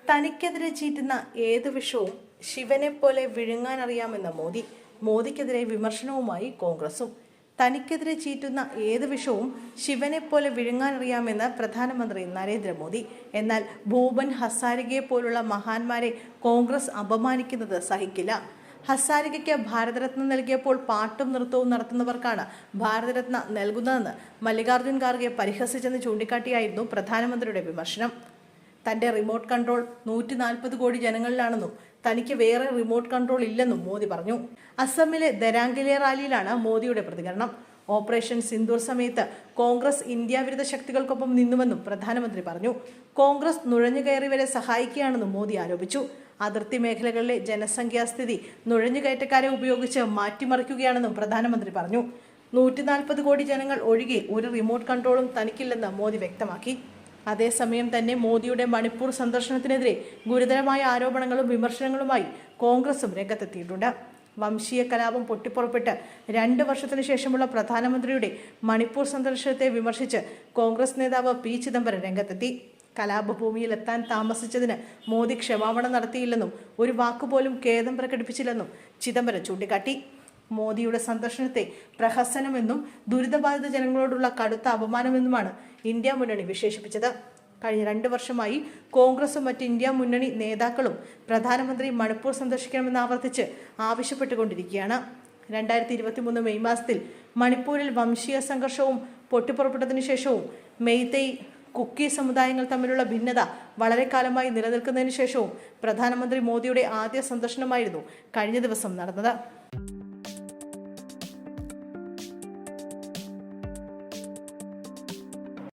തനിക്കെതിരെ ചീറ്റുന്ന ഏത് വിഷവും ശിവനെ പോലെ വിഴുങ്ങാനറിയാമെന്ന മോദിക്കെതിരെ വിമർശനവുമായി കോൺഗ്രസും. തനിക്കെതിരെ ചീറ്റുന്ന ഏത് വിഷവും ശിവനെ പോലെ വിഴുങ്ങാനറിയാമെന്ന് പ്രധാനമന്ത്രി നരേന്ദ്രമോദി. എന്നാൽ ഭൂപൻ ഹസാരികയെ പോലുള്ള മഹാന്മാരെ കോൺഗ്രസ് അപമാനിക്കുന്നത് സഹിക്കില്ല. ഹസാരികയ്ക്ക് ഭാരതരത്ന നൽകിയപ്പോൾ പാട്ടും നൃത്തവും നടത്തുന്നവർക്കാണ് ഭാരതരത്ന നൽകുന്നതെന്ന് മല്ലികാർജ്ജുൻ ഖാർഗെ പരിഹസിച്ചെന്ന് ചൂണ്ടിക്കാട്ടിയായിരുന്നു പ്രധാനമന്ത്രിയുടെ വിമർശനം. തന്റെ റിമോട്ട് കൺട്രോൾ 140 കോടി ജനങ്ങളിലാണെന്നും തനിക്ക് വേറെ റിമോട്ട് കൺട്രോൾ ഇല്ലെന്നും മോദി പറഞ്ഞു. അസമിലെ ദരാംഗിലെ റാലിയിലാണ് മോദിയുടെ പ്രതികരണം. ഓപ്പറേഷൻ സിന്ദൂർ സമയത്ത് കോൺഗ്രസ് ഇന്ത്യ വിരുദ്ധ ശക്തികൾക്കൊപ്പം നിന്നുവെന്നും പ്രധാനമന്ത്രി പറഞ്ഞു. കോൺഗ്രസ് നുഴഞ്ഞുകയറി വരെ സഹായിക്കുകയാണെന്നും മോദി ആരോപിച്ചു. അതിർത്തി മേഖലകളിലെ ജനസംഖ്യാസ്ഥിതി നുഴഞ്ഞുകയറ്റക്കാരെ ഉപയോഗിച്ച് മാറ്റിമറിക്കുകയാണെന്നും പ്രധാനമന്ത്രി പറഞ്ഞു. 140 കോടി ജനങ്ങൾ ഒഴികെ ഒരു റിമോട്ട് കൺട്രോളും തനിക്കില്ലെന്ന് മോദി വ്യക്തമാക്കി. അതേസമയം തന്നെ മോദിയുടെ മണിപ്പൂർ സന്ദർശനത്തിനെതിരെ ഗുരുതരമായ ആരോപണങ്ങളും വിമർശനങ്ങളുമായി കോൺഗ്രസും രംഗത്തെത്തിയിട്ടുണ്ട്. വംശീയ കലാപം പൊട്ടിപ്പുറപ്പെട്ട് 2 വർഷത്തിനു ശേഷമുള്ള പ്രധാനമന്ത്രിയുടെ മണിപ്പൂർ സന്ദർശനത്തെ വിമർശിച്ച് കോൺഗ്രസ് നേതാവ് പി ചിദംബരം രംഗത്തെത്തി. കലാപഭൂമിയിൽ എത്താൻ താമസിച്ചതിന് മോദി ക്ഷമാപണം നടത്തിയില്ലെന്നും ഒരു വാക്കുപോലും ഖേദം പ്രകടിപ്പിച്ചില്ലെന്നും ചിദംബരം ചൂണ്ടിക്കാട്ടി. മോദിയുടെ സന്ദർശനത്തെ പ്രഹസനമെന്നും ദുരിതബാധിത ജനങ്ങളോടുള്ള കടുത്ത അപമാനമെന്നുമാണ് ഇന്ത്യ മുന്നണി വിശേഷിപ്പിച്ചത്. കഴിഞ്ഞ 2 വർഷമായി കോൺഗ്രസും മറ്റ് ഇന്ത്യ മുന്നണി നേതാക്കളും പ്രധാനമന്ത്രി മണിപ്പൂർ സന്ദർശിക്കണമെന്ന് ആവർത്തിച്ച് ആവശ്യപ്പെട്ടുകൊണ്ടിരിക്കുകയാണ്. 2023 മെയ് മാസത്തിൽ മണിപ്പൂരിൽ വംശീയ സംഘർഷവും പൊട്ടിപ്പുറപ്പെട്ടതിനു ശേഷവും മെയ്തേയ് കുക്കി സമുദായങ്ങൾ തമ്മിലുള്ള ഭിന്നത വളരെ കാലമായി നിലനിൽക്കുന്നതിന് ശേഷവും പ്രധാനമന്ത്രി മോദിയുടെ ആദ്യ സന്ദർശനമായിരുന്നു കഴിഞ്ഞ ദിവസം നടന്നത്.